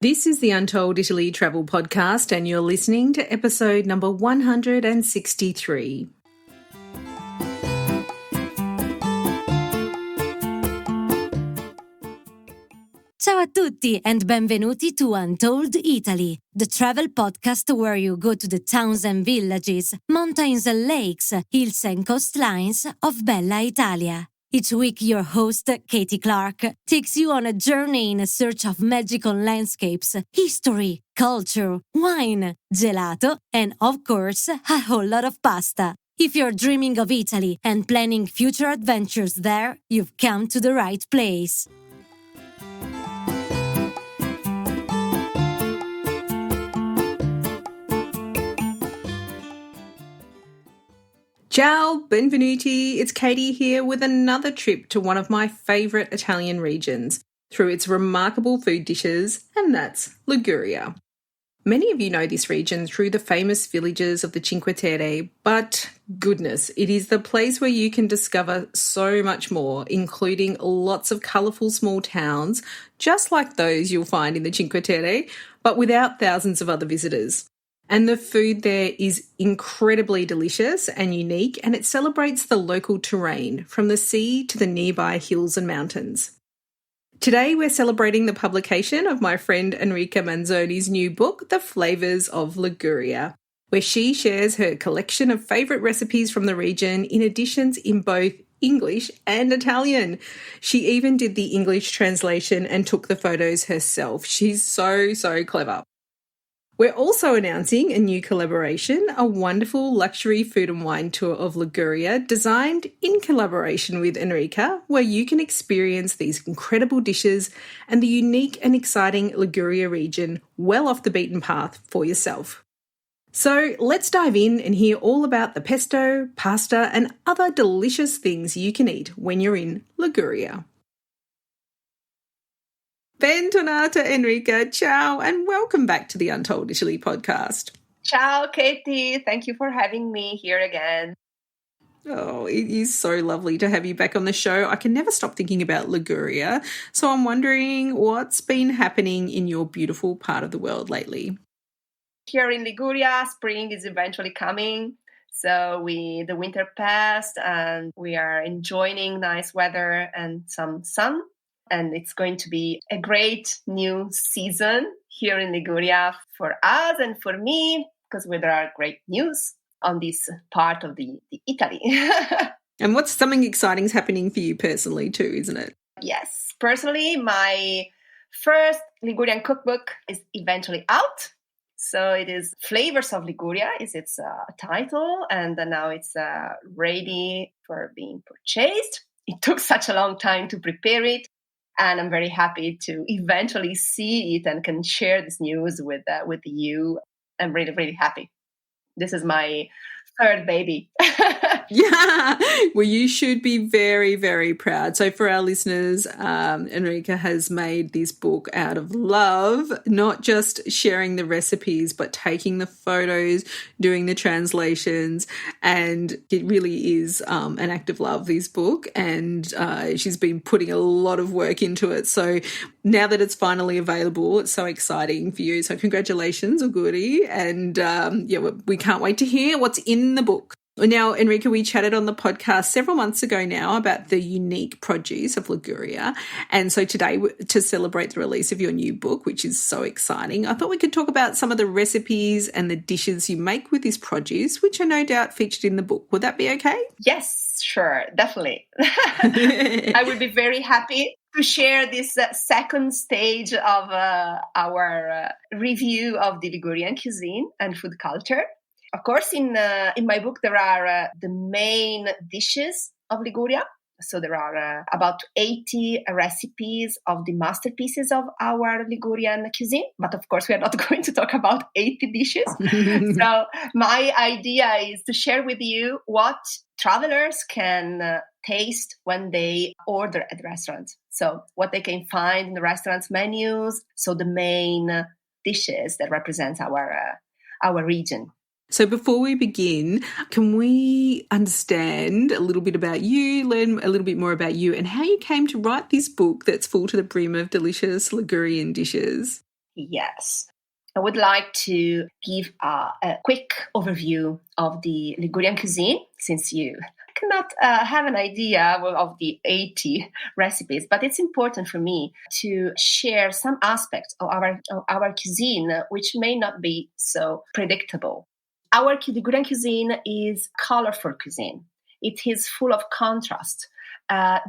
This is the Untold Italy travel podcast, and you're listening to episode number 163. Ciao a tutti and benvenuti to Untold Italy, the travel podcast where you go to the towns and villages, mountains and lakes, hills and coastlines of Bella Italia. Each week, your host, Katy Clarke, takes you on a journey in search of magical landscapes, history, culture, wine, gelato, and of course, a whole lot of pasta. If you're dreaming of Italy and planning future adventures there, you've come to the right place. Ciao, benvenuti. It's Katy here with another trip to one of my favourite Italian regions through its remarkable food dishes, and that's Liguria. Many of you know this region through the famous villages of the Cinque Terre, but goodness, it is the place where you can discover so much more, including lots of colourful small towns, just like those you'll find in the Cinque Terre, but without thousands of other visitors. And the food there is incredibly delicious and unique, and it celebrates the local terrain, from the sea to the nearby hills and mountains. Today we're celebrating the publication of my friend Enrica Monzani's new book, The Flavours of Liguria, where she shares her collection of favourite recipes from the region in editions in both English and Italian. She even did the English translation and took the photos herself. She's so clever. We're also announcing a new collaboration, a wonderful luxury food and wine tour of Liguria designed in collaboration with Enrica, where you can experience these incredible dishes and the unique and exciting Liguria region well off the beaten path for yourself. So let's dive in and hear all about the pesto, pasta and other delicious things you can eat when you're in Liguria. Bentornata, Enrica. Ciao, and welcome back to the Untold Italy podcast. Ciao, Katy. Thank you for having me here again. Oh, it is so lovely to have you back on the show. I can never stop thinking about Liguria, so I'm wondering what's been happening in your beautiful part of the world lately. Here in Liguria, spring is eventually coming. So the winter passed and we are enjoying nice weather and some sun. And it's going to be a great new season here in Liguria for us and for me, because there are great news on this part of the Italy. And what's something exciting is happening for you personally too, isn't it? Yes. Personally, my first Ligurian cookbook is eventually out. So it is Flavors of Liguria is its title, and now it's ready for being purchased. It took such a long time to prepare it. And I'm very happy to eventually see it and can share this news with you. I'm really happy. This is my third baby. Yeah, well, you should be very proud. So for our listeners, Enrica has made this book out of love, not just sharing the recipes, but taking the photos, doing the translations, and it really is an act of love, this book, and she's been putting a lot of work into it. So now that it's finally available, it's so exciting for you. So congratulations, auguri, and we can't wait to hear what's in the book. Now, Enrica, we chatted on the podcast several months ago now about the unique produce of Liguria. And so today, to celebrate the release of your new book, which is so exciting, I thought we could talk about some of the recipes and the dishes you make with this produce, which are no doubt featured in the book. Would that be okay? Yes, sure, definitely. I would be very happy to share this second stage of our review of the Ligurian cuisine and food culture. Of course, in my book, there are the main dishes of Liguria. So there are about 80 recipes of the masterpieces of our Ligurian cuisine. But of course, we are not going to talk about 80 dishes. So my idea is to share with you what travelers can taste when they order at restaurants. So what they can find in the restaurant's menus. So the main dishes that represent our region. So before we begin, can we understand a little bit about you, learn a little bit more about you and how you came to write this book that's full to the brim of delicious Ligurian dishes? Yes. I would like to give a quick overview of the Ligurian cuisine, since you cannot have an idea of the 80 recipes, but it's important for me to share some aspects of our cuisine which may not be so predictable. Our Ligurian cuisine is colorful cuisine. It is full of contrast.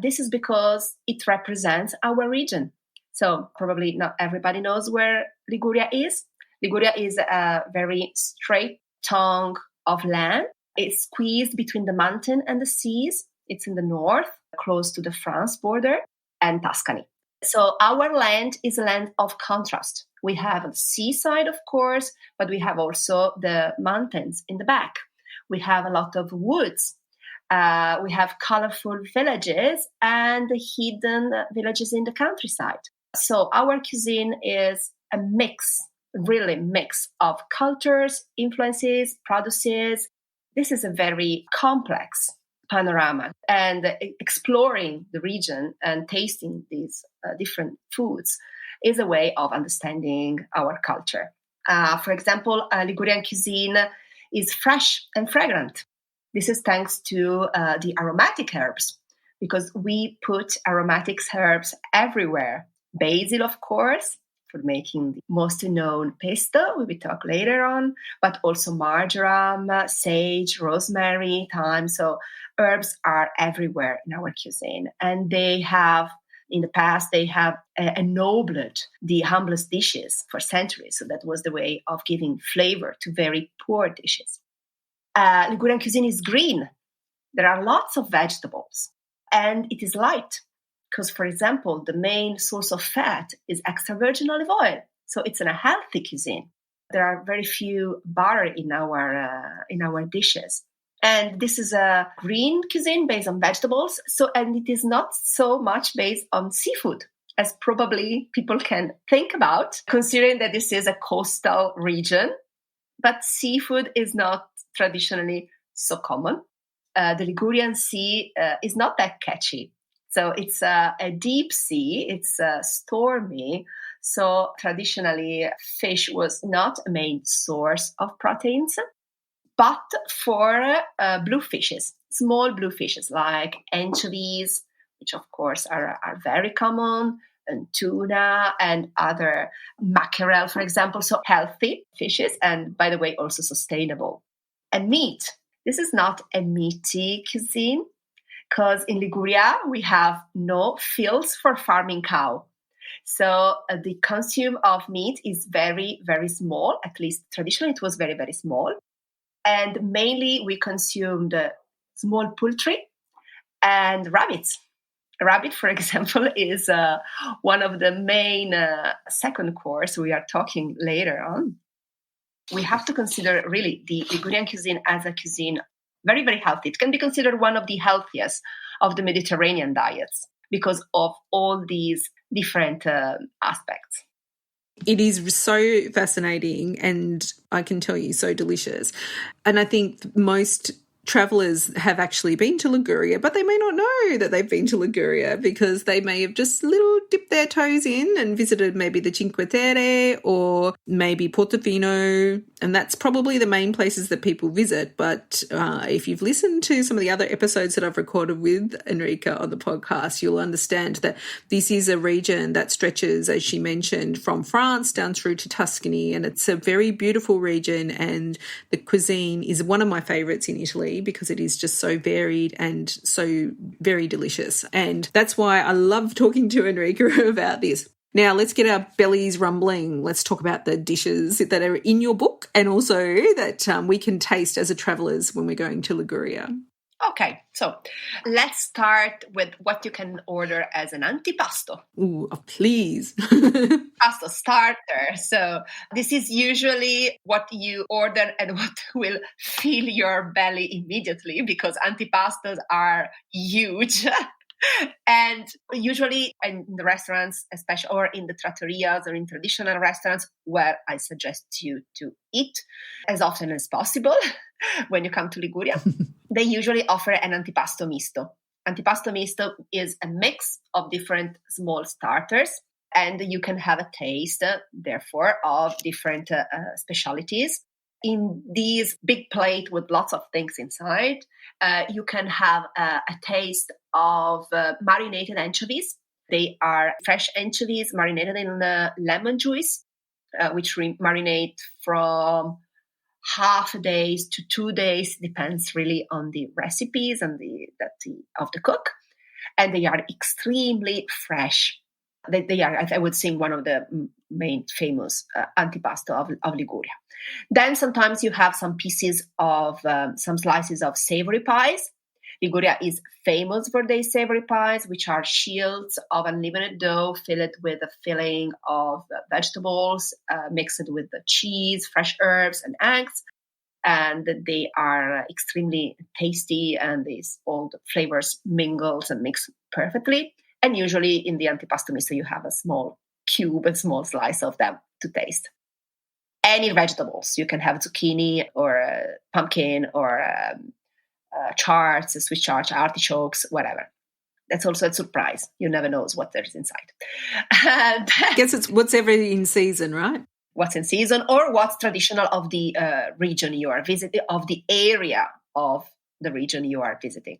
This is because it represents our region. So probably not everybody knows where Liguria is. Liguria is a very straight tongue of land. It's squeezed between the mountain and the seas. It's in the north, close to the France border, and Tuscany. So our land is a land of contrast. We have a seaside, of course, but we have also the mountains in the back. We have a lot of woods. We have colorful villages and the hidden villages in the countryside. So our cuisine is a mix of cultures, influences, produces. This is a very complex panorama, and exploring the region and tasting these different foods is a way of understanding our culture. For example, Ligurian cuisine is fresh and fragrant. This is thanks to the aromatic herbs, because we put aromatic herbs everywhere. Basil, of course, for making the most known pesto, we will talk later on, but also marjoram, sage, rosemary, thyme. So herbs are everywhere in our cuisine. And in the past, they have ennobled the humblest dishes for centuries. So that was the way of giving flavor to very poor dishes. Ligurian cuisine is green. There are lots of vegetables. And it is light. Because, for example, the main source of fat is extra virgin olive oil. So it's a healthy cuisine. There are very few butter in our dishes. And this is a green cuisine based on vegetables. And it is not so much based on seafood, as probably people can think about, considering that this is a coastal region. But seafood is not traditionally so common. The Ligurian Sea is not that catchy. So it's a deep sea, it's stormy. So traditionally, fish was not a main source of proteins. But for blue fishes, small blue fishes like anchovies, which of course are very common, and tuna and other mackerel, for example. So healthy fishes, and by the way, also sustainable. And meat. This is not a meaty cuisine, because in Liguria, we have no fields for farming cow. So the consume of meat is very, very small. At least traditionally, it was very, very small. And mainly we consumed small poultry and rabbits. A rabbit, for example, is one of the main second course we are talking later on. We have to consider really the Ligurian cuisine as a cuisine very, very healthy. It can be considered one of the healthiest of the Mediterranean diets because of all these different aspects. It is so fascinating, and I can tell you, so delicious. And I think most travellers have actually been to Liguria, but they may not know that they've been to Liguria because they may have just little dipped their toes in and visited maybe the Cinque Terre or maybe Portofino, and that's probably the main places that people visit. But if you've listened to some of the other episodes that I've recorded with Enrica on the podcast, you'll understand that this is a region that stretches, as she mentioned, from France down through to Tuscany, and it's a very beautiful region, and the cuisine is one of my favourites in Italy because it is just so varied and so very delicious. And that's why I love talking to Enrica about this. Now, let's get our bellies rumbling. Let's talk about the dishes that are in your book and also that we can taste as a travellers when we're going to Liguria. Okay, so let's start with what you can order as an antipasto. Ooh, please. Pasto starter. So this is usually what you order and what will fill your belly immediately because antipastos are huge. And usually in the restaurants, especially, or in the trattorias or in traditional restaurants where I suggest you to eat as often as possible when you come to Liguria, they usually offer an antipasto misto. Antipasto misto is a mix of different small starters. And you can have a taste, therefore, of different specialities. In this big plate with lots of things inside, you can have a taste of marinated anchovies. They are fresh anchovies marinated in lemon juice, which marinate from half a day to 2 days, depends really on the recipes and of the cook. And they are extremely fresh. They are, I would say, one of the main famous antipasto of Liguria. Then sometimes you have some pieces of, some slices of savory pies. Liguria is famous for their savory pies, which are shields of unleavened dough filled with a filling of vegetables, mixed with the cheese, fresh herbs, and eggs. And they are extremely tasty, and all the flavors mingles and mix perfectly. And usually in the antipasto misto, you have a small slice of them to taste. Any vegetables. You can have zucchini or pumpkin or charts, Swiss chard, artichokes, whatever. That's also a surprise. You never know what there's inside. I guess it's whatever in season, right? What's in season or what's traditional of the region you are visiting, of the area of the region you are visiting.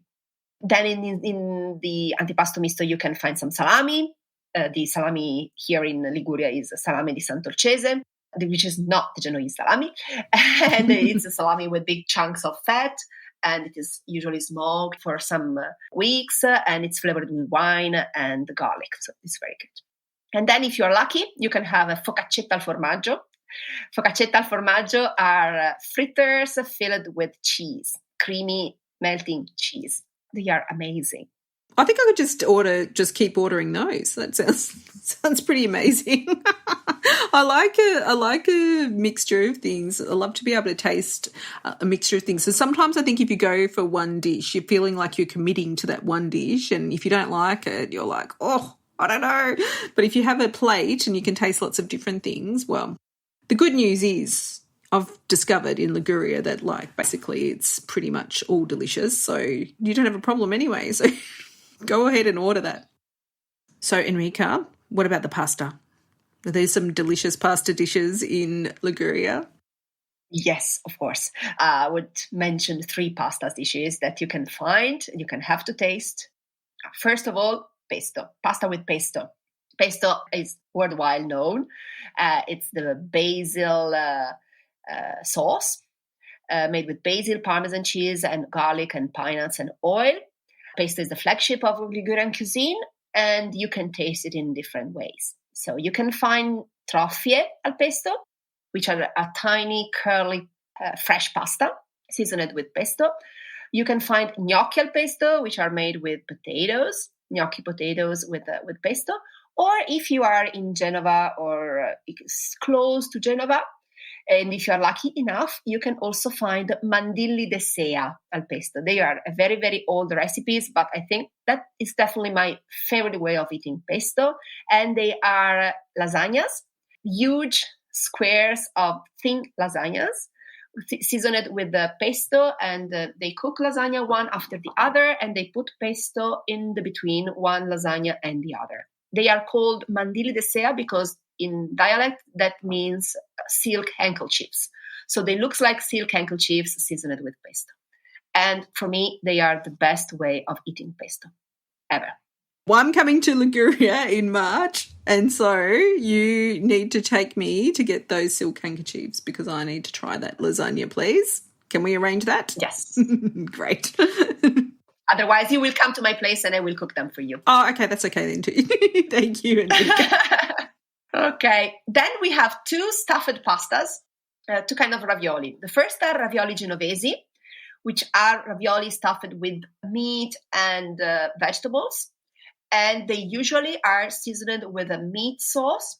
Then in the antipasto misto, you can find some salami. The salami here in Liguria is salami di Sant'Olcese, which is not the Genoese salami. And it's a salami with big chunks of fat, and it is usually smoked for some weeks, and it's flavored with wine and garlic. So it's very good. And then if you're lucky, you can have a focaccetta al formaggio. Focaccetta al formaggio are fritters filled with cheese, creamy melting cheese. They are amazing. I think I could just keep ordering those. That sounds pretty amazing. I like a mixture of things. I love to be able to taste a mixture of things. So sometimes I think if you go for one dish, you're feeling like you're committing to that one dish, and if you don't like it, you're like, oh, I don't know. But if you have a plate and you can taste lots of different things, well, the good news is I've discovered in Liguria that basically it's pretty much all delicious. So you don't have a problem anyway. So go ahead and order that. So Enrica, what about the pasta? Are there some delicious pasta dishes in Liguria? Yes, of course. I would mention 3 pasta dishes that you can find, you can have to taste. First of all, pesto, pasta with pesto. Pesto is worldwide known. It's the basil sauce made with basil, Parmesan cheese, and garlic and pine nuts and oil. Pesto is the flagship of Ligurian cuisine, and you can taste it in different ways. So you can find trofie al pesto, which are a tiny, curly, fresh pasta seasoned with pesto. You can find gnocchi al pesto, which are made with potatoes, gnocchi potatoes with pesto. Or if you are in Genova or close to Genova, and if you are lucky enough, you can also find mandilli de sea al pesto. They are a very, very old recipes, but I think that is definitely my favorite way of eating pesto. And they are lasagnas, huge squares of thin lasagnas, seasoned with the pesto, and they cook lasagna one after the other, and they put pesto in the between one lasagna and the other. They are called mandilli de sea because in dialect that means silk handkerchiefs. So they look like silk handkerchiefs seasoned with pesto. And for me, they are the best way of eating pesto ever. Well, I'm coming to Liguria in March, and so you need to take me to get those silk handkerchiefs because I need to try that lasagna, please. Can we arrange that? Yes. Great. Otherwise, you will come to my place and I will cook them for you. Oh, okay. That's okay then too. Thank you, Enrica. Okay. Then we have 2 stuffed pastas, 2 kind of ravioli. The first are ravioli genovesi, which are ravioli stuffed with meat and vegetables. And they usually are seasoned with a meat sauce.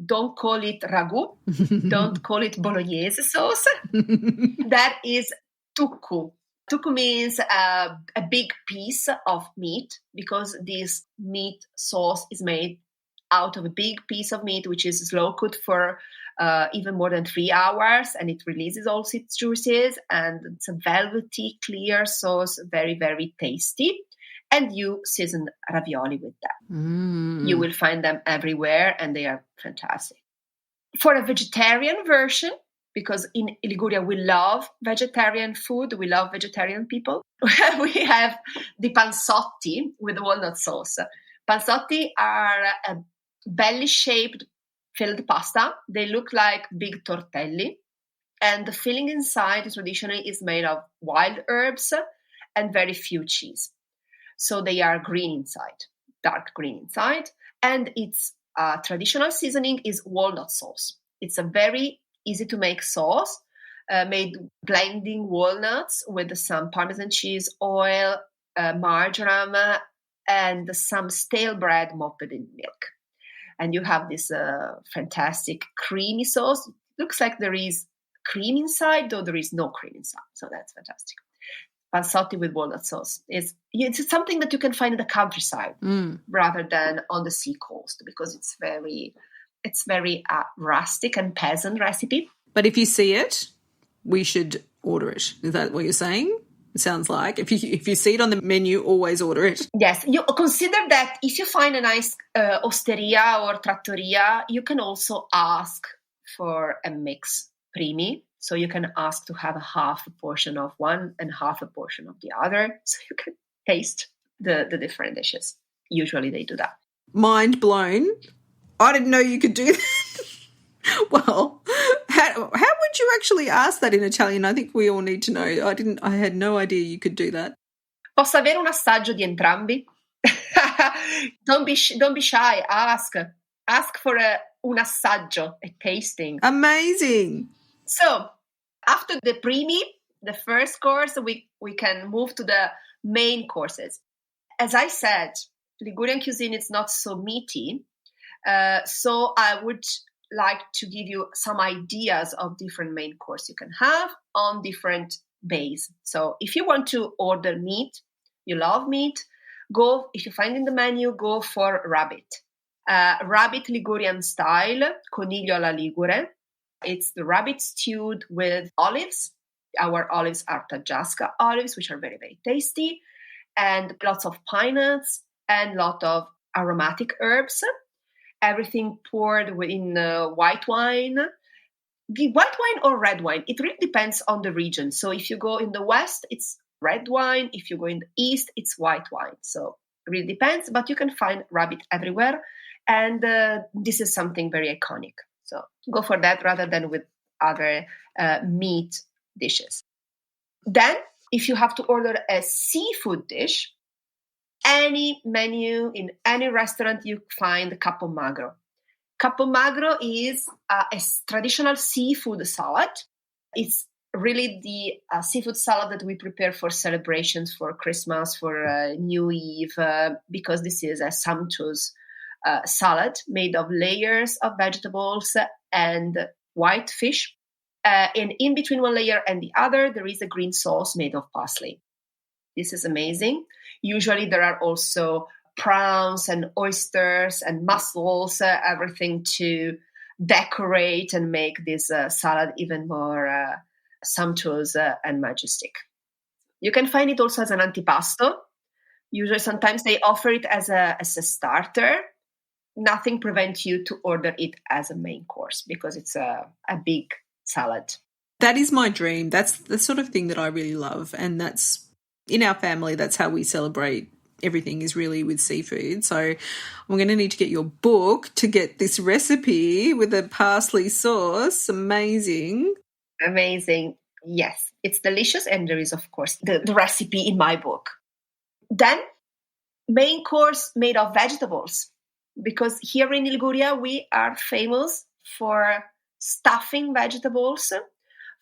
Don't call it ragu. Don't call it bolognese sauce. That is tuccu. Tuccu means a big piece of meat because this meat sauce is made out of a big piece of meat, which is slow cooked for even more than 3 hours, and it releases all its juices, and it's a velvety, clear sauce, very, very tasty. and you season ravioli with them. You will find them everywhere, and they are fantastic. For a vegetarian version, because in Liguria we love vegetarian food, we love vegetarian people, we have the pansoti with walnut sauce. Pansoti are a belly-shaped filled pasta. They look like big tortelli. And the filling inside traditionally is made of wild herbs and very few cheese. So they are green inside, dark green inside. And its traditional seasoning is walnut sauce. It's a very easy to make sauce made blending walnuts with some Parmesan cheese, oil, marjoram, and some stale bread mopped in milk. And you have this fantastic creamy sauce. It looks like there is cream inside, though there is no cream inside. So that's fantastic. Pansoti with walnut sauce. It's something that you can find in the countryside rather than on the sea coast, because it's very rustic and peasant recipe. But if you see it, we should order it. Is that what you're saying? It sounds like if you see it on the menu, always order it. Yes, you consider that if you find a nice osteria or trattoria, you can also ask for a mix primi. So you can ask to have a half a portion of one and half a portion of the other, so you can taste the different dishes. Usually they do that. Mind blown. I didn't know you could do that. Well, how would you actually ask that in Italian? I think we all need to know. I had no idea you could do that. Posso avere un assaggio di entrambi? Don't be shy. Ask for un assaggio, a tasting. Amazing. So after the primi, the first course, we can move to the main courses. As I said, Ligurian cuisine is not so meaty. So I would like to give you some ideas of different main course you can have on different bases. So if you want to order meat, you love meat, if you find in the menu, go for rabbit. Rabbit Ligurian style, coniglio alla ligure. It's the rabbit stewed with olives. Our olives are Tajasca olives, which are very, very tasty, and lots of pine nuts and lot of aromatic herbs. Everything poured in white wine. The white wine or red wine, it really depends on the region. So if you go in the west, it's red wine. If you go in the east, it's white wine. So it really depends, but you can find rabbit everywhere. And this is something very iconic. So go for that rather than with other meat dishes. Then, if you have to order a seafood dish, any menu in any restaurant, you find capomagro. Capomagro is a traditional seafood salad. It's really the seafood salad that we prepare for celebrations, for Christmas, for New Eve, because this is a sumptuous salad made of layers of vegetables and white fish. And in between one layer and the other, there is a green sauce made of parsley. This is amazing. Usually there are also prawns and oysters and mussels, everything to decorate and make this salad even more sumptuous and majestic. You can find it also as an antipasto. Usually sometimes they offer it as a starter. Nothing prevents you to order it as a main course because it's a big salad. That is my dream. That's the sort of thing that I really love. And that's in our family, that's how we celebrate everything, is really with seafood. So I'm going to need to get your book to get this recipe with a parsley sauce. Amazing. Amazing. Yes, it's delicious. And there is, of course, the recipe in my book. Then main course made of vegetables. Because here in Liguria, we are famous for stuffing vegetables,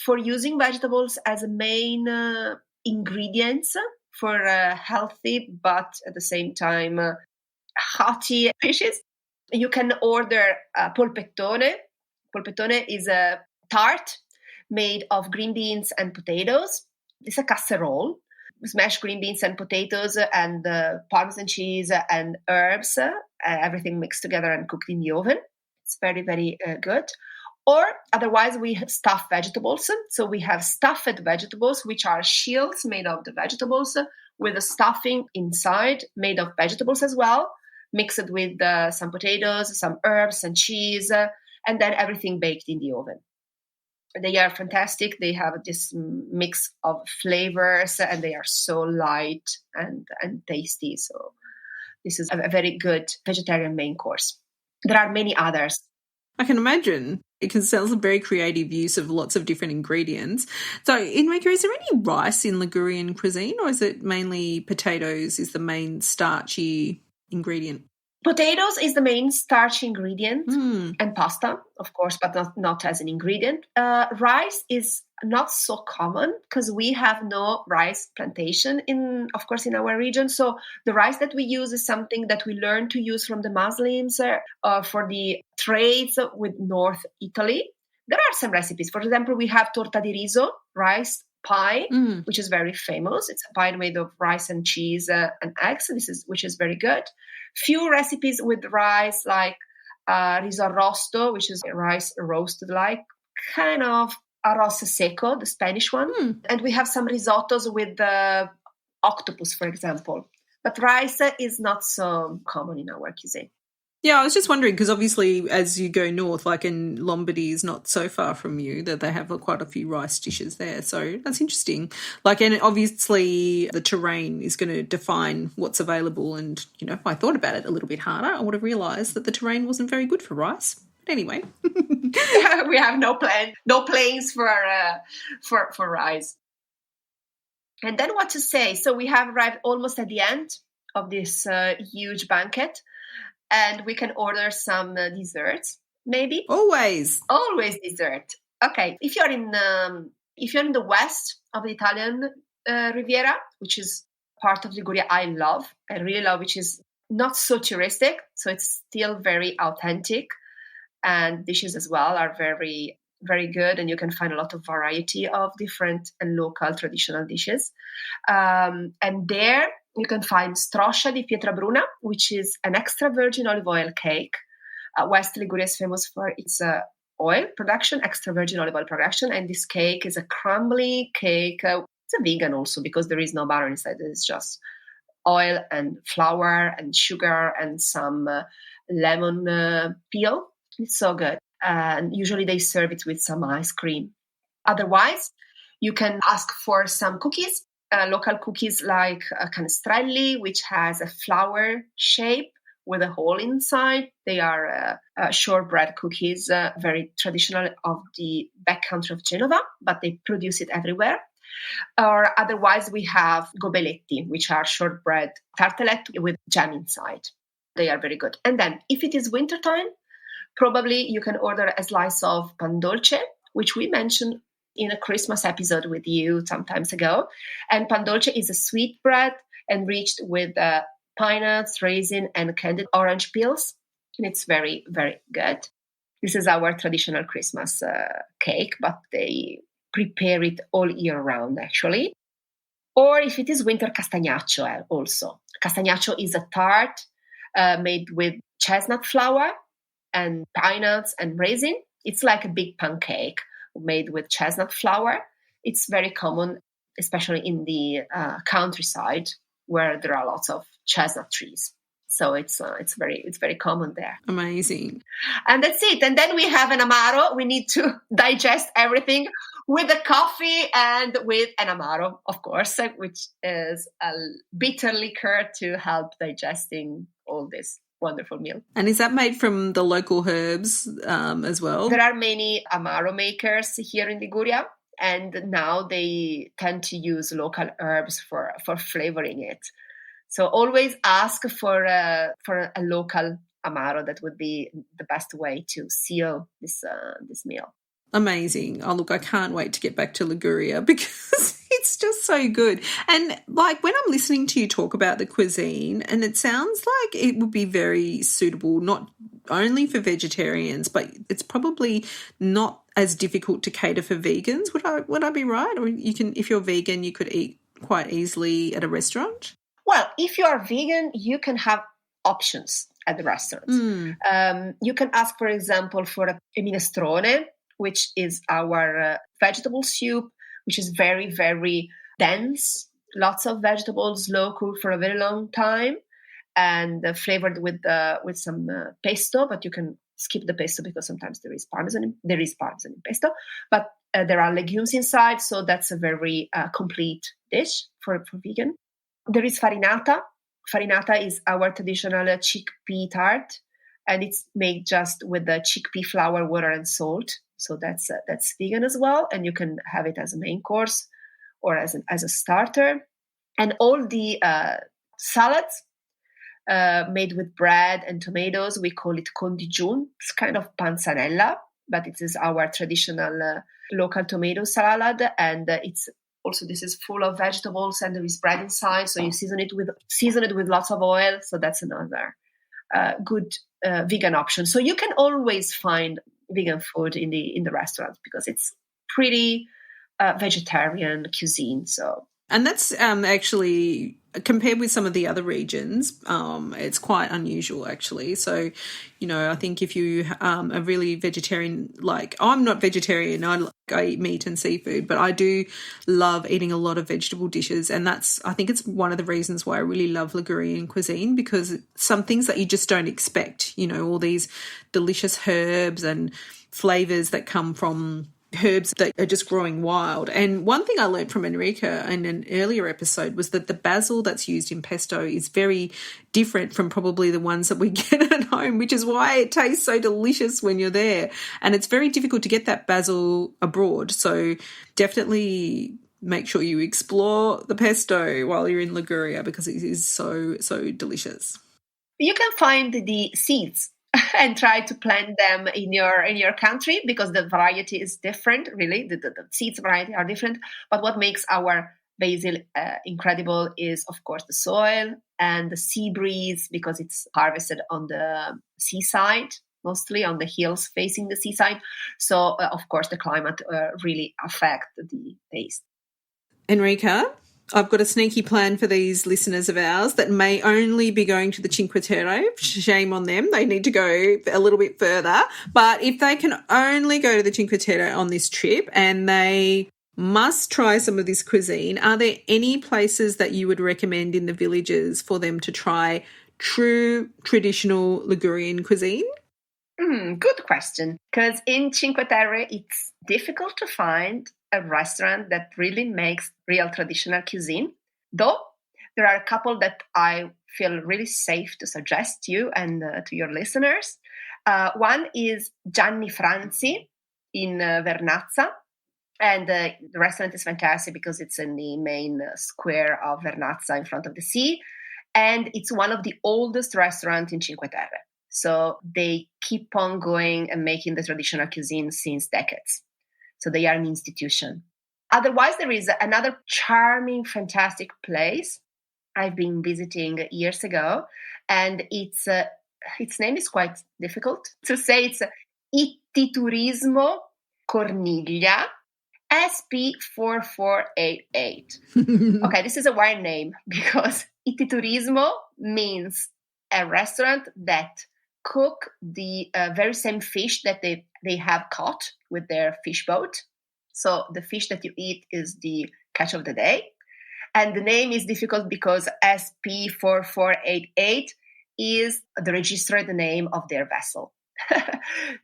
for using vegetables as a main ingredients for healthy but at the same time hearty dishes. You can order polpettone. Polpettone is a tart made of green beans and potatoes. It's a casserole. Smashed green beans and potatoes and Parmesan cheese and herbs, everything mixed together and cooked in the oven. It's very, very good. Or otherwise, we stuff vegetables. So we have stuffed vegetables, which are shields made of the vegetables with a stuffing inside made of vegetables as well, mixed with some potatoes, some herbs and cheese, and then everything baked in the oven. They are fantastic. They have this mix of flavors and they are so light and tasty. So this is a very good vegetarian main course. There are many others. I can imagine. It can sound a very creative use of lots of different ingredients. So, Enrica, is there any rice in Ligurian cuisine, or is it mainly potatoes is the main starchy ingredient? Potatoes is the main starchy ingredient, and pasta, of course, but not as an ingredient. Rice is not so common because we have no rice plantation in our region. So the rice that we use is something that we learned to use from the Muslims for the trades with North Italy. There are some recipes. For example, we have torta di riso, rice pie, which is very famous. It's a pie made of rice and cheese and eggs, which is very good. Few recipes with rice like riso arrosto, which is rice roasted like, kind of arroz seco, the Spanish one. And we have some risottos with octopus, for example. But rice is not so common in our cuisine. Yeah, I was just wondering because obviously as you go north, like in Lombardy is not so far from you, that they have quite a few rice dishes there. So that's interesting. And obviously the terrain is going to define what's available. And, if I thought about it a little bit harder, I would have realised that the terrain wasn't very good for rice. But anyway. We have no plains for rice. And then what to say? So we have arrived almost at the end of this huge banquet. And we can order some desserts, maybe. Always dessert. Okay, if you're in the west of the Italian Riviera, which is part of Liguria, I really love, which is not so touristic, so it's still very authentic, and dishes as well are very, very good, and you can find a lot of variety of different and local traditional dishes. And there you can find stroscia di pietrabruna, which is an extra virgin olive oil cake. West Liguria is famous for its oil production, extra virgin olive oil production. And this cake is a crumbly cake. It's a vegan also because there is no butter inside. It's just oil and flour and sugar and some lemon peel. It's so good. And usually they serve it with some ice cream. Otherwise, you can ask for some cookies. Local cookies like canestrelli, which has a flower shape with a hole inside. They are shortbread cookies, very traditional of the backcountry of Genoa, but they produce it everywhere. Or otherwise, we have gobeletti, which are shortbread tartelette with jam inside. They are very good. And then, if it is wintertime, probably you can order a slice of pan dolce, which we mentioned in a Christmas episode with you some times ago. And pan dolce is a sweet bread enriched with pine nuts, raisin, and candied orange peels. And it's very, very good. This is our traditional Christmas cake, but they prepare it all year round, actually. Or if it is winter, castagnaccio also. Castagnaccio is a tart made with chestnut flour and pine nuts and raisin. It's like a big pancake made with chestnut flour. It's very common, especially in the countryside where there are lots of chestnut trees. So it's very common there. Amazing. And that's it. And then we have an amaro. We need to digest everything with a coffee and with an amaro, of course, which is a bitter liquor to help digesting all this wonderful meal. And is that made from the local herbs as well? There are many amaro makers here in Liguria, and now they tend to use local herbs for flavoring it. So always ask for a local amaro. That would be the best way to seal this meal. Amazing. Oh, look, I can't wait to get back to Liguria because it's just so good. And when I'm listening to you talk about the cuisine, and it sounds like it would be very suitable, not only for vegetarians, but it's probably not as difficult to cater for vegans. Would I be right? Or if you're vegan, you could eat quite easily at a restaurant? Well, if you are vegan, you can have options at the restaurants. You can ask, for example, for a minestrone, which is our vegetable soup, which is very, very dense. Lots of vegetables, slow cooked for a very long time, and flavored with some pesto. But you can skip the pesto because sometimes there is parmesan in pesto. But there are legumes inside, so that's a very complete dish for vegan. There is farinata. Farinata is our traditional chickpea tart, and it's made just with the chickpea flour, water, and salt. So that's vegan as well, and you can have it as a main course or as a starter. And all the salads made with bread and tomatoes, we call it condigiun. It's kind of panzanella, but it is our traditional local tomato salad, and this is full of vegetables and there is bread inside. So you season it with lots of oil. So that's another good vegan option. So you can always find vegan food in the restaurant because it's pretty vegetarian cuisine. And that's actually, compared with some of the other regions, it's quite unusual actually. So, I think if you are really vegetarian, like I'm not vegetarian, I eat meat and seafood, but I do love eating a lot of vegetable dishes. And I think it's one of the reasons why I really love Ligurian cuisine, because some things that you just don't expect, all these delicious herbs and flavours that come from herbs that are just growing wild. And one thing I learned from Enrica in an earlier episode was that the basil that's used in pesto is very different from probably the ones that we get at home, which is why it tastes so delicious when you're there. And it's very difficult to get that basil abroad. So definitely make sure you explore the pesto while you're in Liguria, because it is so, so delicious. You can find the seeds and try to plant them in your country, because the variety is different, really. The seeds variety are different. But what makes our basil incredible is, of course, the soil and the sea breeze, because it's harvested on the seaside, mostly on the hills facing the seaside. So, of course, the climate really affects the taste. Enrica, I've got a sneaky plan for these listeners of ours that may only be going to the Cinque Terre. Shame on them. They need to go a little bit further. But if they can only go to the Cinque Terre on this trip and they must try some of this cuisine, are there any places that you would recommend in the villages for them to try true traditional Ligurian cuisine? Good question. Because in Cinque Terre, it's difficult to find a restaurant that really makes real traditional cuisine. Though there are a couple that I feel really safe to suggest to you and to your listeners. One is Gianni Franzi in Vernazza. And the restaurant is fantastic because it's in the main square of Vernazza in front of the sea. And it's one of the oldest restaurants in Cinque Terre. So they keep on going and making the traditional cuisine since decades. So they are an institution. Otherwise, there is another charming, fantastic place I've been visiting years ago. And its name is quite difficult to say. It's Italyturismo Corniglia SP4488. Okay, this is a weird name because Italyturismo means a restaurant that cook the very same fish that they have caught with their fish boat. So the fish that you eat is the catch of the day. And the name is difficult because SP4488 is the registered name of their vessel.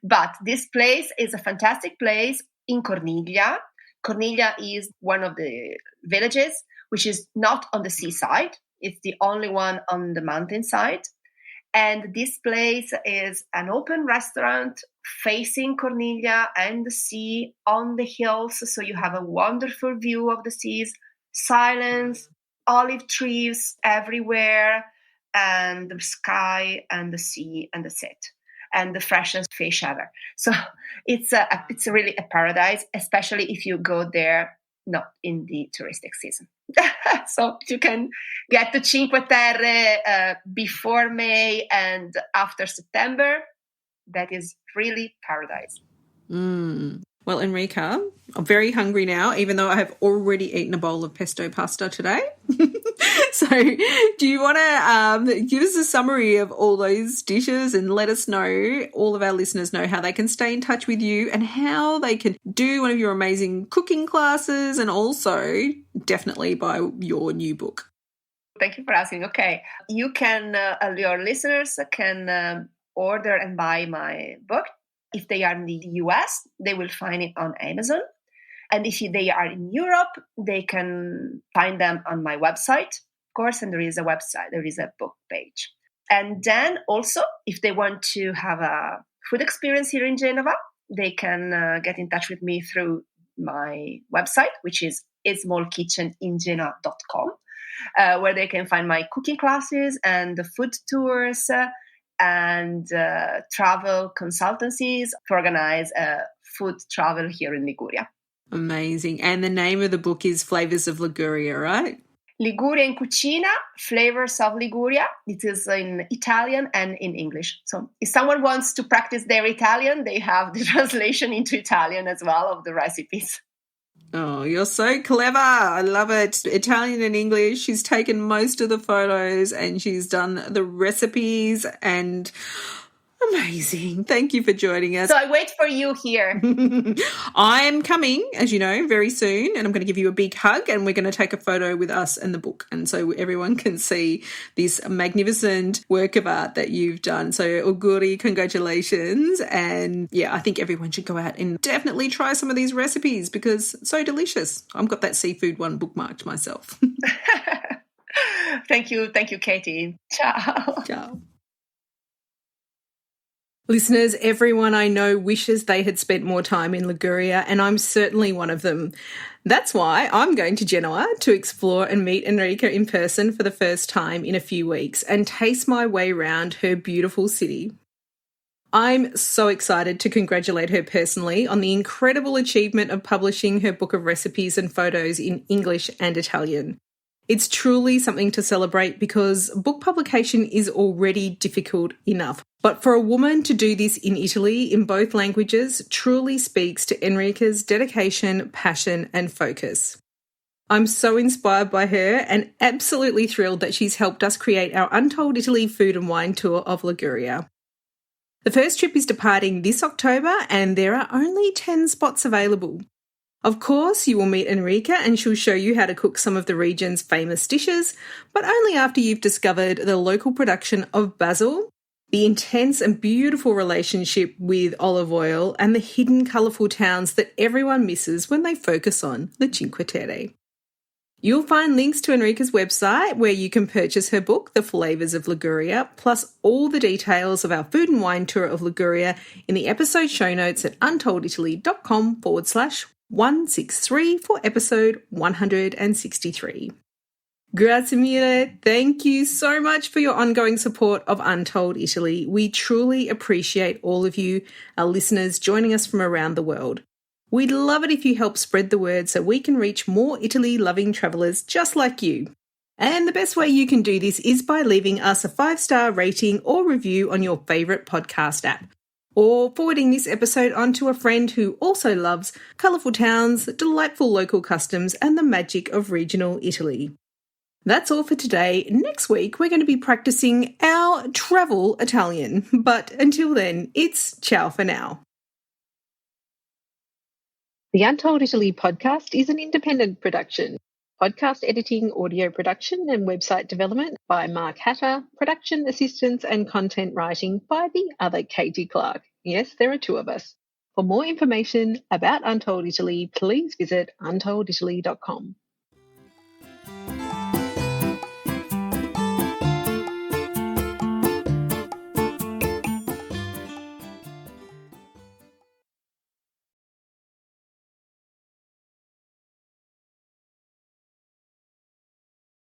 But this place is a fantastic place in Corniglia. Corniglia is one of the villages which is not on the seaside. It's the only one on the mountainside. And this place is an open restaurant facing Corniglia and the sea on the hills. So you have a wonderful view of the seas, silence, olive trees everywhere, and the sky and the sea and that's it. And the freshest fish ever. So it's really a paradise, especially if you go there not in the touristic season. So you can get to Cinque Terre before May and after September. That is really paradise. Well, Enrica, I'm very hungry now, even though I have already eaten a bowl of pesto pasta today. So So do you want to give us a summary of all those dishes and let us know, all of our listeners know, how they can stay in touch with you and how they can do one of your amazing cooking classes and also definitely buy your new book? Thank you for asking. Okay. You can, your listeners can order and buy my book. If they are in the US, they will find it on Amazon. And if they are in Europe, they can find them on my website, of course, and there is a book page. And then also, if they want to have a food experience here in Genova, they can get in touch with me through my website, which is asmallkitcheningenoa.com, where they can find my cooking classes and the food tours and travel consultancies to organize food travel here in Liguria. Amazing. And the name of the book is Flavors of Liguria, right? Liguria in Cucina, Flavors of Liguria. It is in Italian and in English. So if someone wants to practice their Italian, they have the translation into Italian as well of the recipes. Oh, you're so clever. I love it. Italian and English. She's taken most of the photos and she's done the recipes and amazing. Thank you for joining us. So I wait for you here. I am coming, as you know, very soon, and I'm going to give you a big hug and we're going to take a photo with us and the book. And so everyone can see this magnificent work of art that you've done. So auguri, congratulations. And yeah, I think everyone should go out and definitely try some of these recipes because it's so delicious. I've got that seafood one bookmarked myself. Thank you, Katy. Ciao. Ciao. Listeners, everyone I know wishes they had spent more time in Liguria, and I'm certainly one of them. That's why I'm going to Genoa to explore and meet Enrica in person for the first time in a few weeks and taste my way around her beautiful city. I'm so excited to congratulate her personally on the incredible achievement of publishing her book of recipes and photos in English and Italian. It's truly something to celebrate because book publication is already difficult enough. But for a woman to do this in Italy in both languages truly speaks to Enrica's dedication, passion and focus. I'm so inspired by her and absolutely thrilled that she's helped us create our Untold Italy food and wine tour of Liguria. The first trip is departing this October and there are only 10 spots available. Of course, you will meet Enrica and she'll show you how to cook some of the region's famous dishes, but only after you've discovered the local production of basil, the intense and beautiful relationship with olive oil, and the hidden colourful towns that everyone misses when they focus on the Cinque Terre. You'll find links to Enrica's website where you can purchase her book, The Flavours of Liguria, plus all the details of our food and wine tour of Liguria in the episode show notes at untolditaly.com/163 for episode 163. Grazie mille. Thank you so much for your ongoing support of Untold Italy. We truly appreciate all of you, our listeners, joining us from around the world. We'd love it if you help spread the word so we can reach more Italy-loving travellers just like you. And the best way you can do this is by leaving us a 5-star rating or review on your favourite podcast app, or forwarding this episode on to a friend who also loves colourful towns, delightful local customs, and the magic of regional Italy. That's all for today. Next week, we're going to be practicing our travel Italian. But until then, it's ciao for now. The Untold Italy podcast is an independent production. Podcast editing, audio production and website development by Mark Hatter, production assistance and content writing by the other Katy Clarke. Yes, there are 2 of us. For more information about Untold Italy, please visit untolditaly.com.